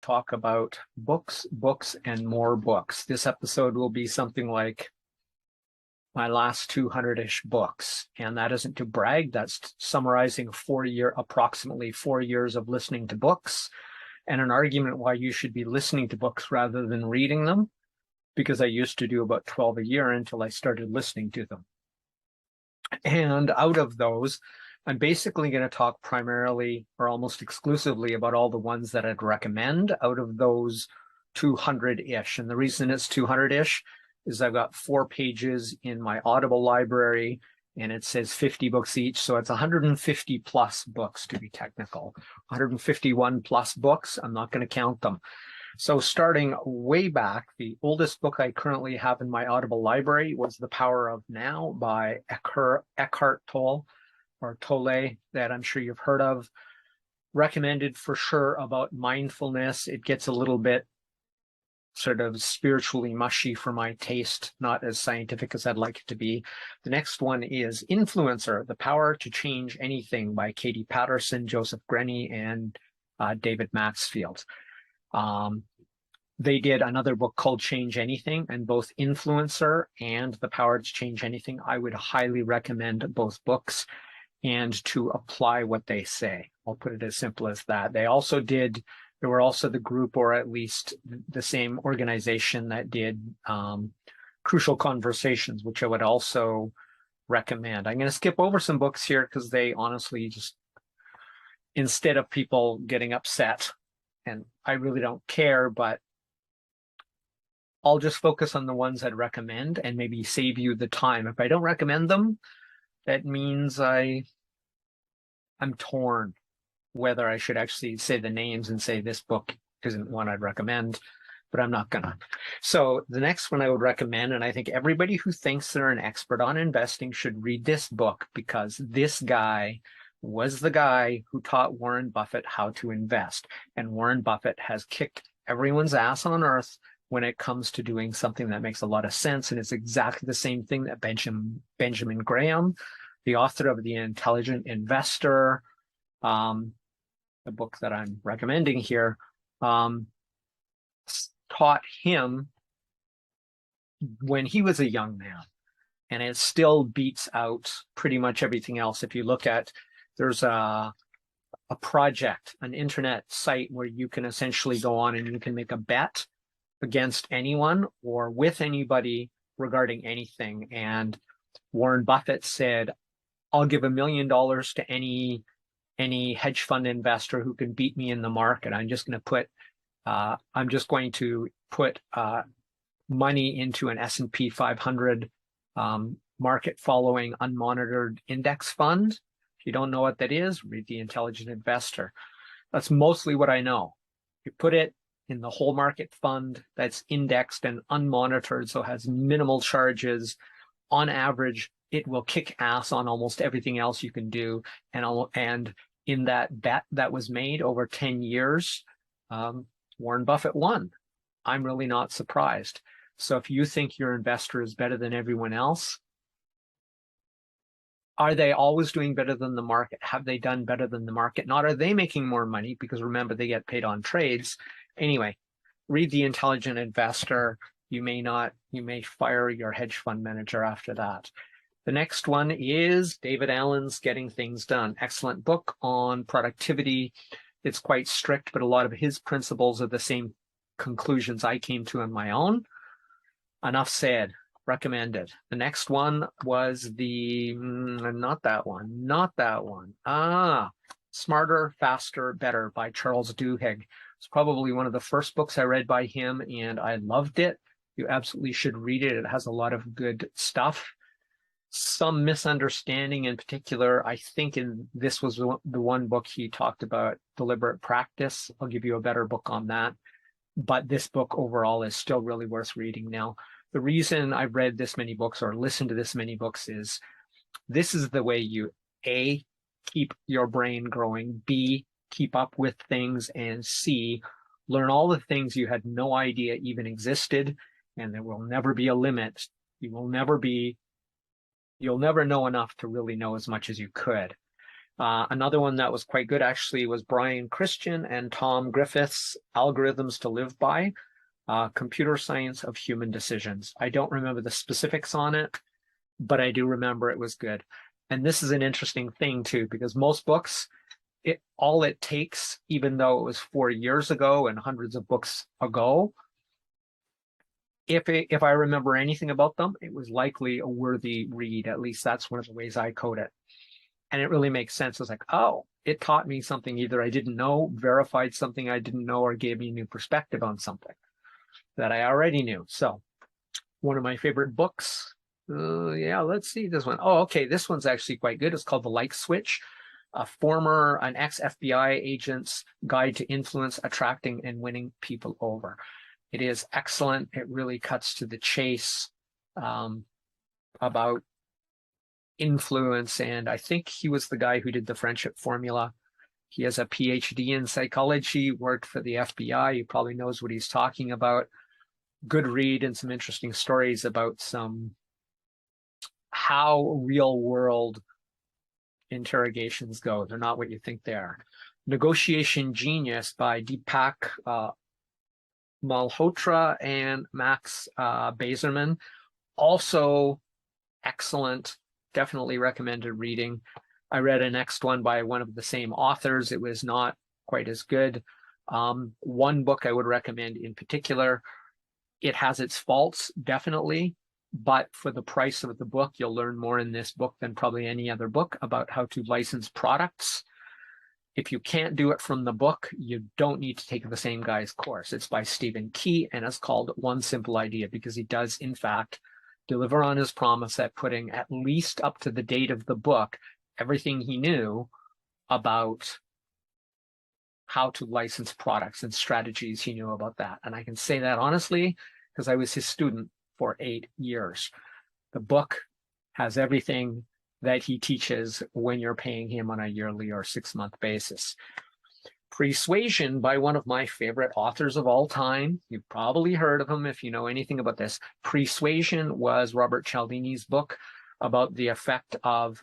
talk about books, books, and more books. This episode will be something like my last 200-ish books. And that isn't to brag. That's summarizing approximately 4 years of listening to books and an argument why you should be listening to books rather than reading them, because I used to do about 12 a year until I started listening to them. And out of those, I'm basically going to talk primarily or almost exclusively about all the ones that I'd recommend out of those 200-ish. And the reason it's 200-ish is I've got 4 pages in my Audible library, and it says 50 books each. So it's 150 plus books to be technical. 151 plus books. I'm not going to count them. So starting way back, the oldest book I currently have in my Audible library was The Power of Now by Eckhart Tolle, that I'm sure you've heard of. Recommended for sure about mindfulness. It gets a little bit sort of spiritually mushy for my taste, not as scientific as I'd like it to be. The next one is Influencer, The Power to Change Anything by Katie Patterson, Joseph Grenny, and David Maxfield. They did another book called Change Anything, and both Influencer and The Power to Change Anything, I would highly recommend both books and to apply what they say. I'll put it as simple as that. There were also the group, or at least the same organization, that did Crucial Conversations, which I would also recommend. I'm going to skip over some books here because they honestly just, instead of people getting upset, and I really don't care, but I'll just focus on the ones I'd recommend and maybe save you the time. If I don't recommend them, that means I'm torn whether I should actually say the names and say this book isn't one I'd recommend, but I'm not gonna. So the next one I would recommend, and I think everybody who thinks they're an expert on investing should read this book, because this guy was the guy who taught Warren Buffett how to invest. And Warren Buffett has kicked everyone's ass on earth when it comes to doing something that makes a lot of sense. And it's exactly the same thing that Benjamin Graham, the author of The Intelligent Investor, the book that I'm recommending here, taught him when he was a young man. And it still beats out pretty much everything else. If you look at, there's a project, an internet site where you can essentially go on and you can make a bet against anyone or with anybody regarding anything. And Warren Buffett said, I'll give $1 million to any hedge fund investor who can beat me in the market. I'm just going to put money into an S&P 500 market following unmonitored index fund. If you don't know what that is, read The Intelligent Investor. That's mostly what I know. You put it in the whole market fund that's indexed and unmonitored, so has minimal charges. On average, it will kick ass on almost everything else you can do. And in that bet that was made over 10 years, Warren Buffett won. I'm really not surprised. So if you think your investor is better than everyone else, are they always doing better than the market? Have they done better than the market? Not are they making more money, because remember, they get paid on trades. Anyway, read The Intelligent Investor. You may fire your hedge fund manager after that. The next one is David Allen's Getting Things Done. Excellent book on productivity. It's quite strict, but a lot of his principles are the same conclusions I came to on my own. Enough said. Recommended. The next one was not that one. Smarter, Faster, Better by Charles Duhigg. It's probably one of the first books I read by him, and I loved it. You absolutely should read it. It has a lot of good stuff. Some misunderstanding in particular, I think this was the one book he talked about deliberate practice. I'll give you a better book on that. But this book overall is still really worth reading now. The reason I've read this many books or listened to this many books is this is the way you, A, keep your brain growing, B, keep up with things, and C, learn all the things you had no idea even existed, and there will never be a limit. You'll never know enough to really know as much as you could. Another one that was quite good actually was Brian Christian and Tom Griffith's Algorithms to Live By, Computer Science of Human Decisions. I don't remember the specifics on it, but I do remember it was good. And this is an interesting thing too, because most books, all it takes, even though it was 4 years ago and hundreds of books ago, if I remember anything about them, it was likely a worthy read. At least that's one of the ways I code it. And it really makes sense. It's like, oh, it taught me something either I didn't know, verified something I didn't know, or gave me a new perspective on something that I already knew. So one of my favorite books. Yeah, let's see this one. Oh, okay. This one's actually quite good. It's called The Like Switch, an ex-FBI agent's guide to influence, attracting, and winning people over. It is excellent. It really cuts to the chase about influence. And I think he was the guy who did the friendship formula. He has a PhD in psychology, worked for the FBI. He probably knows what he's talking about. Good read and some interesting stories about how real world interrogations go. They're not what you think they are. Negotiation Genius by Deepak Malhotra and Max Bazerman. Also excellent. Definitely recommended reading. I read a next one by one of the same authors. It was not quite as good. One book I would recommend in particular. It has its faults, definitely, but for the price of the book, you'll learn more in this book than probably any other book about how to license products. If you can't do it from the book, you don't need to take the same guy's course. It's by Stephen Key, and it's called One Simple Idea, because he does, in fact, deliver on his promise at putting at least up to the date of the book everything he knew about how to license products and strategies he knew about that. And I can say that honestly, because I was his student for 8 years. The book has everything that he teaches when you're paying him on a yearly or 6-month basis. Persuasion by one of my favorite authors of all time. You've probably heard of him if you know anything about this. Persuasion was Robert Cialdini's book about the effect of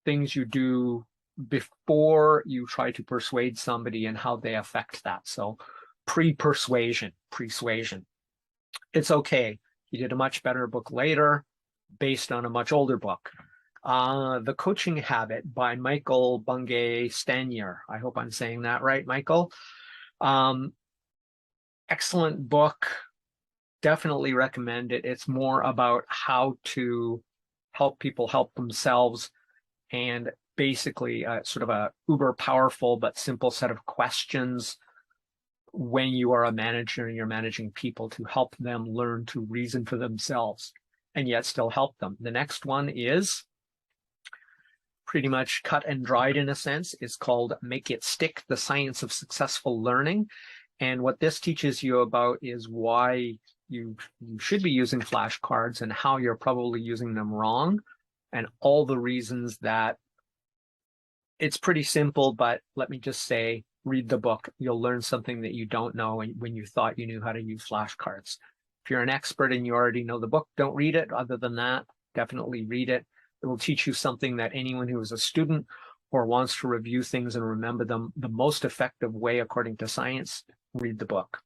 things you do before you try to persuade somebody and how they affect that. So persuasion. It's okay. He did a much better book later based on a much older book. The Coaching Habit by Michael Bungay Stanier. I hope I'm saying that right, Michael. Excellent book. Definitely recommend it. It's more about how to help people help themselves, and basically sort of a uber powerful but simple set of questions when you are a manager and you're managing people to help them learn to reason for themselves and yet still help them. The next one is pretty much cut and dried in a sense. It's called Make It Stick, The Science of Successful Learning. And what this teaches you about is why you should be using flashcards and how you're probably using them wrong, and all the reasons that it's pretty simple. But let me just say, read the book. You'll learn something that you don't know when you thought you knew how to use flashcards. If you're an expert and you already know the book, don't read it. Other than that, definitely read it. It will teach you something that anyone who is a student or wants to review things and remember them the most effective way, according to science, read the book.